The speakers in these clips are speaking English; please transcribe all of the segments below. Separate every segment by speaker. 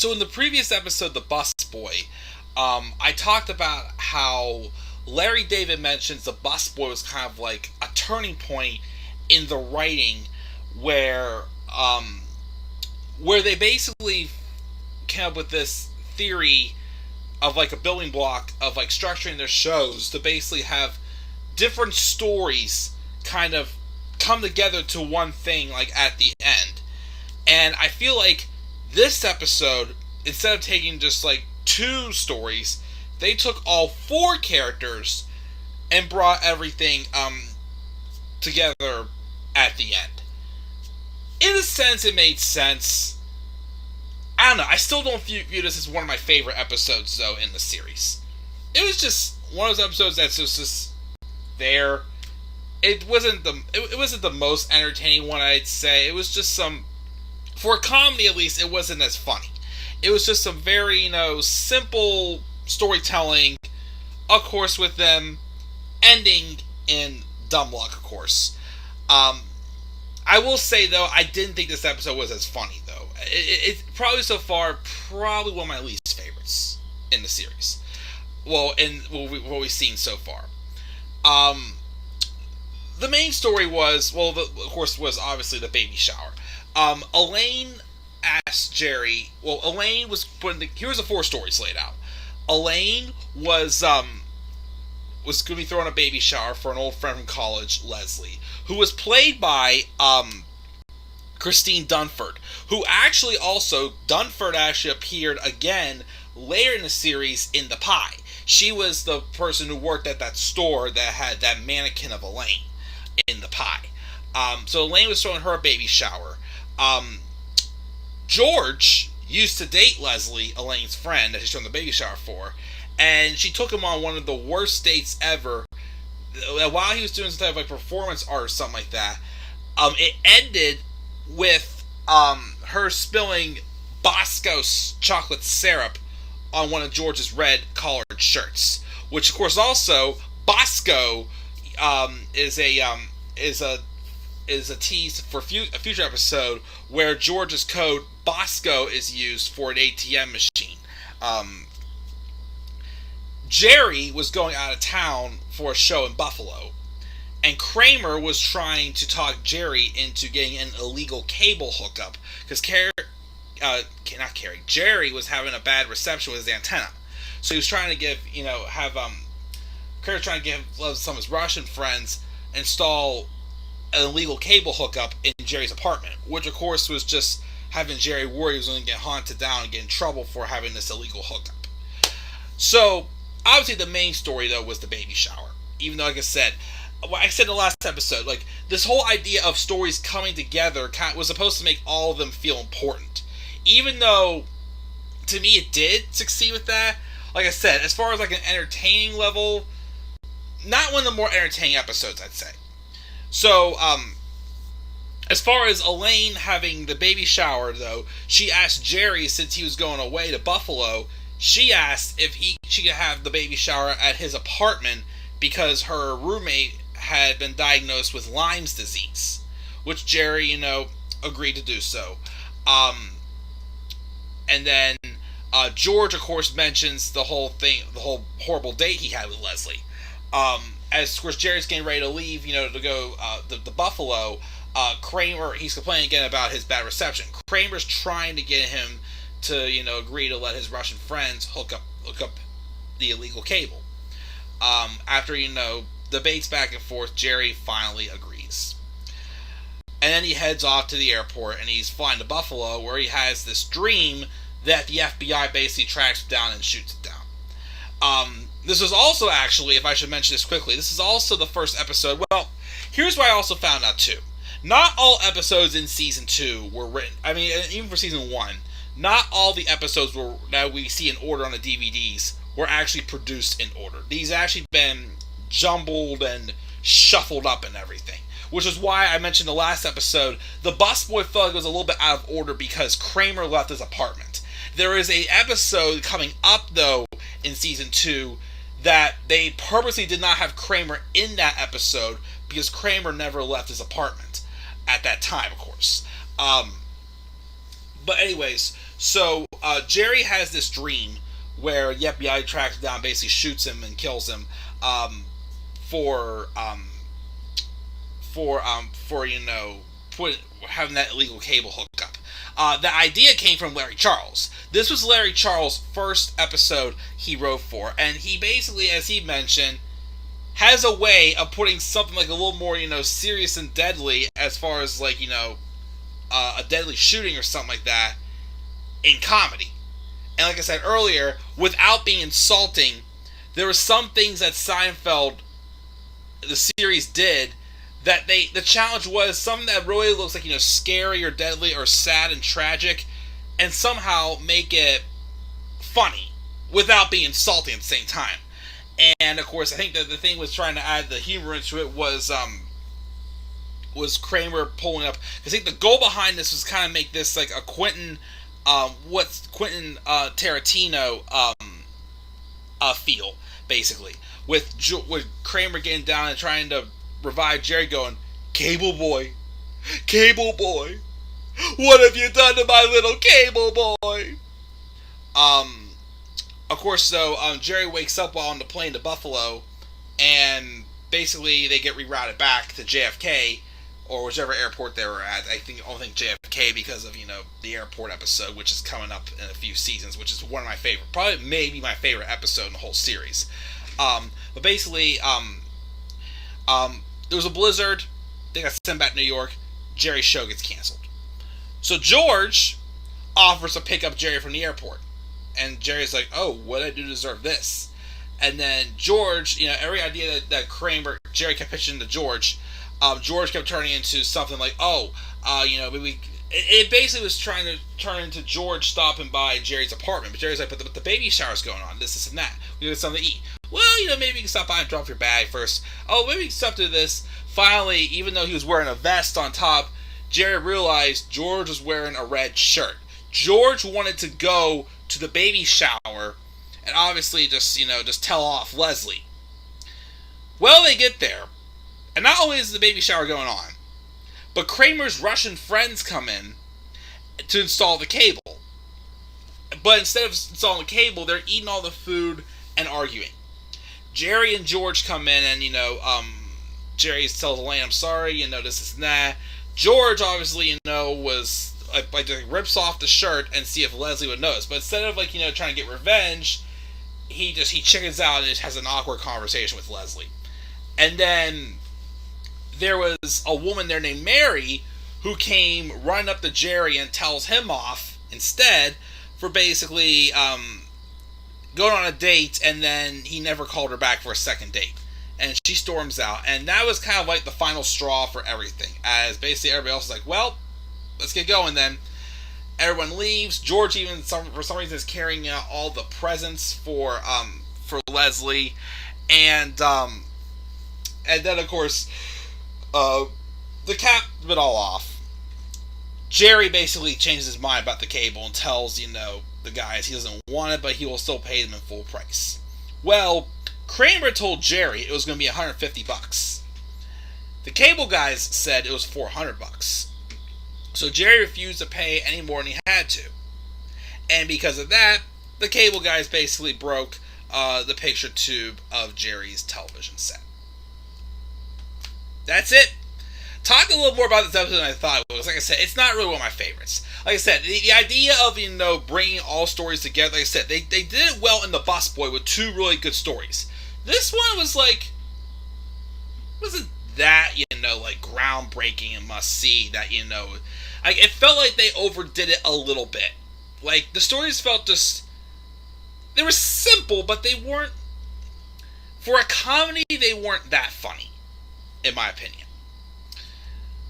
Speaker 1: So in the previous episode, The Bus Boy, I talked about how Larry David mentions The Bus Boy was kind of like a turning point in the writing where they basically came up with this theory of like a building block of like structuring their shows to basically have different stories kind of come together to one thing like at the end. And I feel like this episode, instead of taking just like two stories, they took all four characters and brought everything together at the end. In a sense, it made sense. I don't know. I still don't view this as one of my favorite episodes, though, in the series. It was just one of those episodes that's just there. It wasn't the most entertaining one, I'd say. It was just some, for a comedy at least, it wasn't as funny. It was just some very, simple storytelling, of course, with them ending in dumb luck, of course. I will say, though, I didn't think this episode was as funny, though. It's probably so far, probably one of my least favorites in the series. Well, in what we've seen so far. The main story was, of course, was obviously the baby shower. Elaine asked Jerry, Elaine was here's the four stories laid out. Elaine was going to be throwing a baby shower for an old friend from college, Leslie, who was played by Christine Dunford, who actually Dunford actually appeared again later in the series in The Pie. She was the person who worked at that store that had that mannequin of Elaine in The Pie. So Elaine was throwing her a baby shower. George used to date Leslie, Elaine's friend, that she's throwing the baby shower for, and she took him on one of the worst dates ever. While he was doing some type of like performance art or something like that, it ended with her spilling Bosco's chocolate syrup on one of George's red collared shirts, which of course also Bosco is a tease for a future episode where George's code Bosco is used for an ATM machine. Jerry was going out of town for a show in Buffalo, and Kramer was trying to talk Jerry into getting an illegal cable hookup because Jerry was having a bad reception with his antenna, so he was trying to give Kramer trying to get some of his Russian friends install an illegal cable hookup in Jerry's apartment, which of course was just having Jerry worry he was going to get haunted down and get in trouble for having this illegal hookup. So obviously the main story though was the baby shower, even though like I said in the last episode, like this whole idea of stories coming together was supposed to make all of them feel important, even though to me it did succeed with that. Like I said, as far as like an entertaining level, not one of the more entertaining episodes, I'd say. So, as far as Elaine having the baby shower, though, she asked Jerry, since he was going away to Buffalo, she asked if she could have the baby shower at his apartment because her roommate had been diagnosed with Lyme's disease, which Jerry, agreed to do so. And then George, of course, mentions the whole horrible date he had with Leslie. As of course Jerry's getting ready to leave, to go the Buffalo, Kramer, he's complaining again about his bad reception. Kramer's trying to get him to, agree to let his Russian friends hook up the illegal cable. After, debates back and forth, Jerry finally agrees. And then he heads off to the airport and he's flying to Buffalo, where he has this dream that the FBI basically tracks him down and shoots it down. This was also actually, if I should mention this quickly, this is also the first episode. Well, here's what I also found out too. Not all episodes in Season 2 were written. I mean, even for Season 1, not all the episodes that we see in order on the DVDs were actually produced in order. These actually been jumbled and shuffled up and everything. Which is why I mentioned the last episode, the busboy felt like it was a little bit out of order because Kramer left his apartment. There is an episode coming up, though, in Season 2 that they purposely did not have Kramer in that episode because Kramer never left his apartment at that time, of course. But anyways, So Jerry has this dream where the FBI tracks him down, basically shoots him and kills him for having that illegal cable hookup. The idea came from Larry Charles. This was Larry Charles' first episode he wrote for, and he basically, as he mentioned, has a way of putting something like a little more, serious and deadly, as far as like, a deadly shooting or something like that, in comedy. And like I said earlier, without being insulting, there were some things that Seinfeld, the series, did that the challenge was something that really looks like, scary or deadly or sad and tragic, and somehow make it funny without being insulting at the same time. And of course, I think that the thing was trying to add the humor into it was Kramer pulling up. I think the goal behind this was kind of make this like a Quentin Tarantino feel, basically, with Kramer getting down and trying to revive Jerry, going, "Cable boy, cable boy, what have you done to my little cable boy?" Of course, though, Jerry wakes up while on the plane to Buffalo, and basically they get rerouted back to JFK, or whichever airport they were at. I don't think JFK because of, the airport episode, which is coming up in a few seasons, which is one of my favorite, probably maybe my favorite episode in the whole series. But basically, there was a blizzard, they got sent back to New York, Jerry's show gets canceled. So George offers to pick up Jerry from the airport. And Jerry's like, "Oh, what did I do to deserve this?" And then George, every idea that Jerry kept pitching to George, George kept turning into something like, maybe it basically was trying to turn into George stopping by Jerry's apartment. But Jerry's like, but the baby shower's going on, this and that. We need something to eat. Well, maybe you can stop by and drop your bag first. Oh, maybe you can stop to this. Finally, even though he was wearing a vest on top, Jerry realized George was wearing a red shirt. George wanted to go to the baby shower and obviously just tell off Leslie. Well, they get there, and not only is the baby shower going on, but Kramer's Russian friends come in to install the cable. But instead of installing the cable, they're eating all the food and arguing. Jerry and George come in, and Jerry tells Elaine, "I'm sorry, this and that." George obviously was like rips off the shirt and see if Leslie would notice. But instead of trying to get revenge, he chickens out and just has an awkward conversation with Leslie. And then there was a woman there named Mary who came running up to Jerry and tells him off instead for basically going on a date, and then he never called her back for a second date. And she storms out, and that was kind of like the final straw for everything, as basically everybody else is like, "Well, let's get going then." Everyone leaves. George even for some reason is carrying out all the presents for Leslie, and then of course the cap it all off. Jerry basically changes his mind about the cable and tells the guys he doesn't want it, but he will still pay them in full price. Well, Kramer told Jerry it was going to be $150. The cable guys said it was $400. So Jerry refused to pay any more than he had to. And because of that, the cable guys basically broke the picture tube of Jerry's television set. That's it. Talk a little more about this episode than I thought it was. Like I said, it's not really one of my favorites. Like I said, the idea of, bringing all stories together, like I said, they did it well in The Busboy with two really good stories. This one was wasn't that, groundbreaking and must see that, it felt like they overdid it a little bit. Like, the stories felt they were simple, but they weren't, for a comedy, they weren't that funny, in my opinion.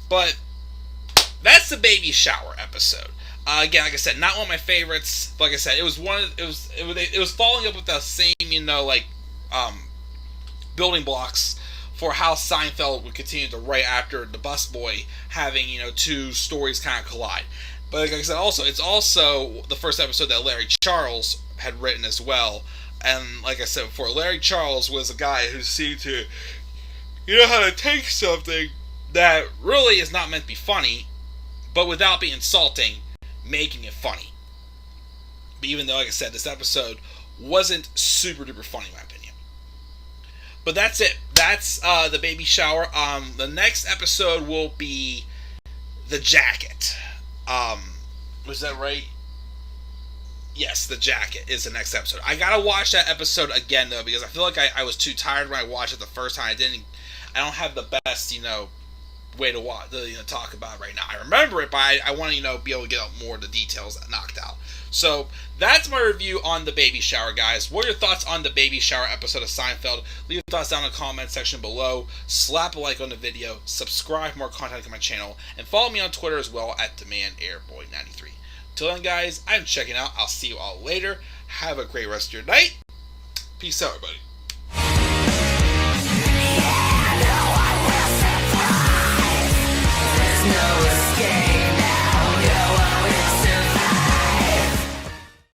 Speaker 1: But that's the baby shower episode. Again, like I said, not one of my favorites. But like I said, it was following up with the same, building blocks for how Seinfeld would continue to write after The Busboy, having two stories kind of collide. But like I said, it's also the first episode that Larry Charles had written as well. And like I said before, Larry Charles was a guy who seemed to how to take something that really is not meant to be funny, but without being insulting, making it funny. even though, like I said, this episode wasn't super duper funny in my opinion. But that's it. That's the baby shower. The next episode will be the jacket. Was that right? Yes, the jacket is the next episode. I gotta watch that episode again though, because I feel like I was too tired when I watched it the first time. I don't have the best way to watch talk about it right now. I remember it, but I want to be able to get out more of the details knocked out. So that's my review on the baby shower, guys. What are your thoughts on the baby shower episode of Seinfeld? Leave your thoughts down in the comment section below. Slap a like on the video. Subscribe for more content on my channel, and follow me on Twitter as well at DemandAirBoy93. Till then, guys, I'm checking out. I'll see you all later. Have a great rest of your night. Peace out, everybody.